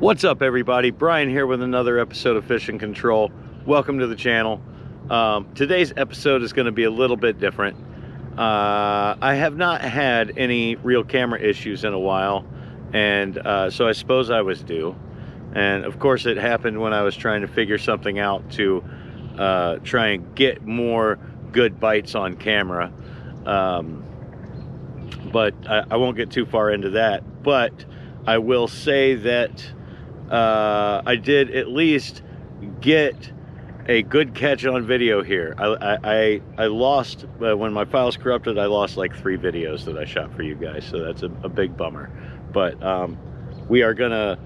What's up, everybody? Brian here with another episode of Fishing Control. Welcome to the channel. Today's episode is going to be a little bit different. I have not had any real camera issues in a while, and so I suppose I was due. And of course it happened when I was trying to figure something out to try and get more good bites on camera. But I won't get too far into that. But I will say that I did at least get a good catch on video here. I lost, when my file's corrupted, I lost like 3 videos that I shot for you guys, so that's a big bummer. But we are gonna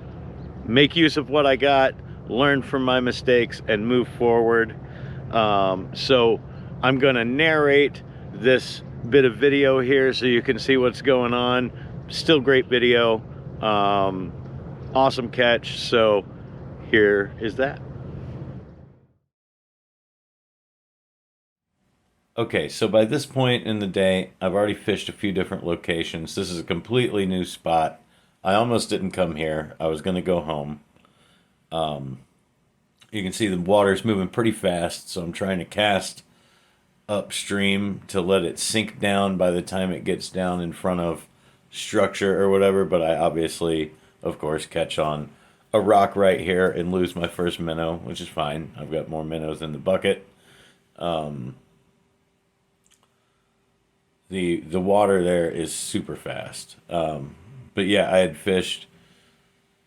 make use of what I got, learn from my mistakes, and move forward. So I'm gonna narrate this bit of video here so you can see what's going on. Still great video. Awesome catch, so here is that. Okay, so by this point in the day, I've already fished a few different locations. This is a completely new spot. I almost didn't come here. I was going to go home. You can see the water's moving pretty fast, so I'm trying to cast upstream to let it sink down by the time it gets down in front of structure or whatever, but I obviously, of course, catch on a rock right here and lose my first minnow, which is fine. I've got more minnows in the bucket. The water there is super fast. But yeah, I had fished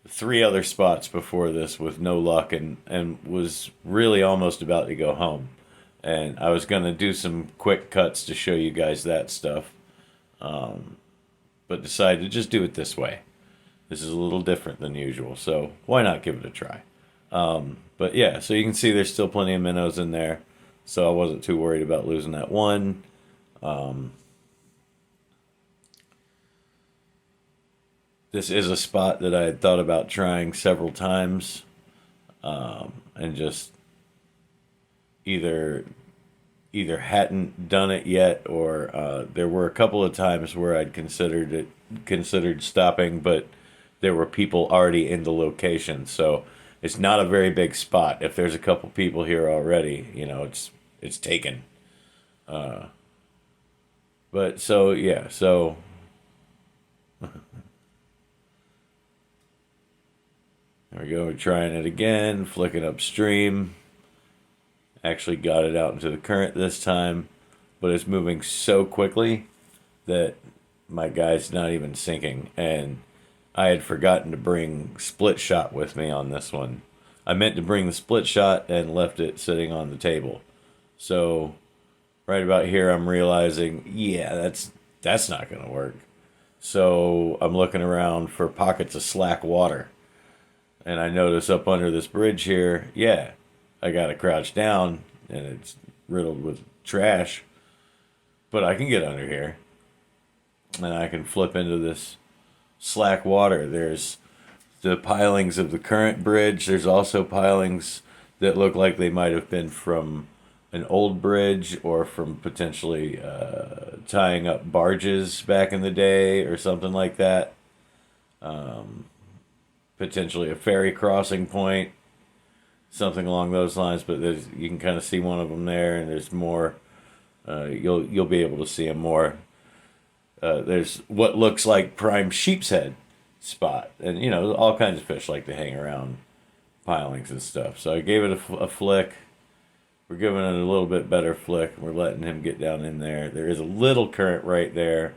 3 other spots before this with no luck, and was really almost about to go home. And I was going to do some quick cuts to show you guys that stuff. But decided to just do it this way. This is a little different than usual, so why not give it a try? But yeah, so you can see there's still plenty of minnows in there, so I wasn't too worried about losing that one. This is a spot that I had thought about trying several times, and just either hadn't done it yet, or there were a couple of times where I'd considered stopping, but there were people already in the location, so it's not a very big spot. If there's a couple people here already, you know, it's taken. But so yeah, so there we go. We're trying it again, flicking upstream. Actually got it out into the current this time, but it's moving so quickly that my guy's not even sinking, and I had forgotten to bring split shot with me on this one. I meant to bring the split shot and left it sitting on the table. So right about here I'm realizing, yeah, that's not going to work. So I'm looking around for pockets of slack water. And I notice up under this bridge here, yeah, I got to crouch down and it's riddled with trash. But I can get under here and I can flip into this slack water. There's the pilings of the current bridge. There's also pilings that look like they might have been from an old bridge or from potentially tying up barges back in the day or something like that. Potentially a ferry crossing point, something along those lines. But you can kind of see one of them there, and there's more. You'll be able to see them more. There's what looks like prime sheep's head spot, and you know, all kinds of fish like to hang around pilings and stuff. So I gave it a flick. We're giving it a little bit better flick. We're letting him get down in there. There is a little current right there,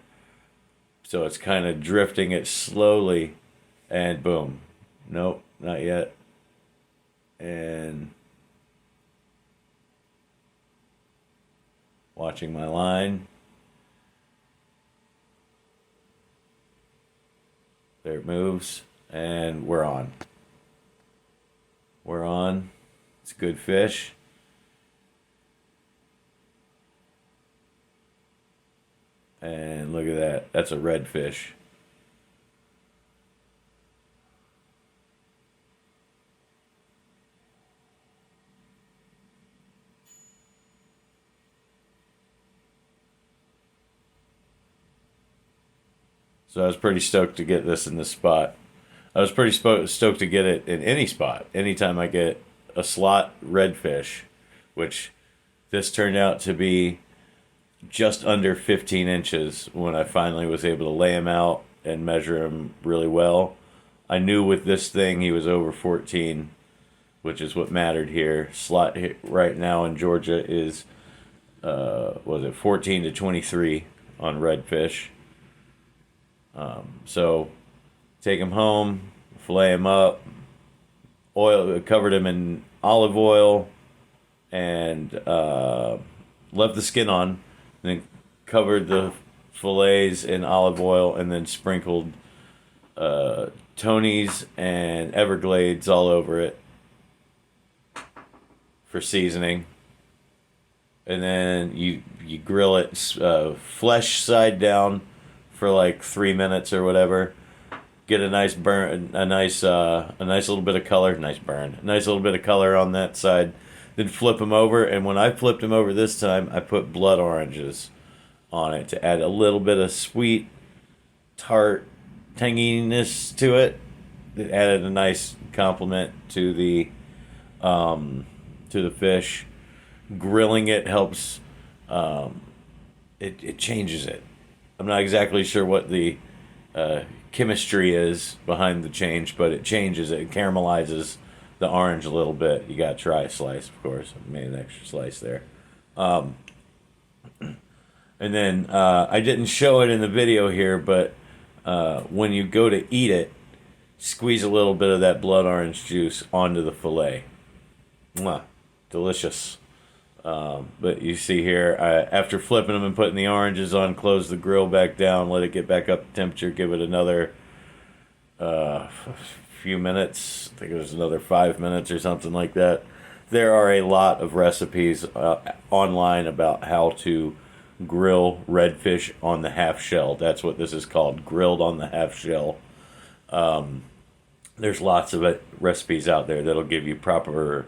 so it's kind of drifting it slowly, and boom. Nope, not yet. And watching my line. There it moves, and we're on. We're on. It's a good fish. And look at that. That's a redfish. So I was pretty stoked to get this in this spot. I was pretty stoked to get it in any spot. Anytime I get a slot redfish, which this turned out to be just under 15 inches when I finally was able to lay him out and measure him really well. I knew with this thing he was over 14, which is what mattered here. Slot right now in Georgia is, was it 14 to 23 on redfish. So take him home, fillet him up, covered him in olive oil, and left the skin on, and then covered the fillets in olive oil, and then sprinkled Tony's and Everglades all over it for seasoning. And then you grill it flesh side down for like 3 minutes or whatever. Get a nice burn, a nice little bit of color, nice little bit of color on that side. Then flip them over, and when I flipped them over this time, I put blood oranges on it to add a little bit of sweet, tart tanginess to it. It added a nice complement to the fish. Grilling it helps. It changes it. I'm not exactly sure what the chemistry is behind the change, but it changes it. It caramelizes the orange a little bit. You got to try a slice, of course. I made an extra slice there. And then I didn't show it in the video here, but when you go to eat it, squeeze a little bit of that blood orange juice onto the fillet. Mwah, delicious. But you see here, after flipping them and putting the oranges on, close the grill back down, let it get back up to temperature, give it another few minutes. I think it was another 5 minutes or something like that. There are a lot of recipes online about how to grill redfish on the half shell. That's what this is called, grilled on the half shell. There's lots of recipes out there that'll give you proper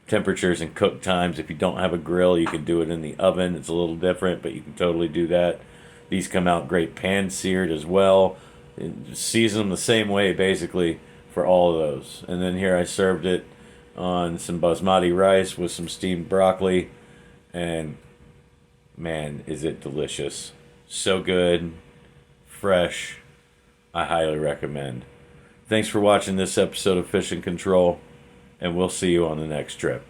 temperatures and cook times. If you don't have a grill, you can do it in the oven. It's a little different, but you can totally do that. These come out great pan seared as well. And season them the same way basically for all of those. And then here I served it on some basmati rice with some steamed broccoli, and man, is it delicious. So good, fresh. I highly recommend. Thanks for watching this episode of Fishing Control, and we'll see you on the next trip.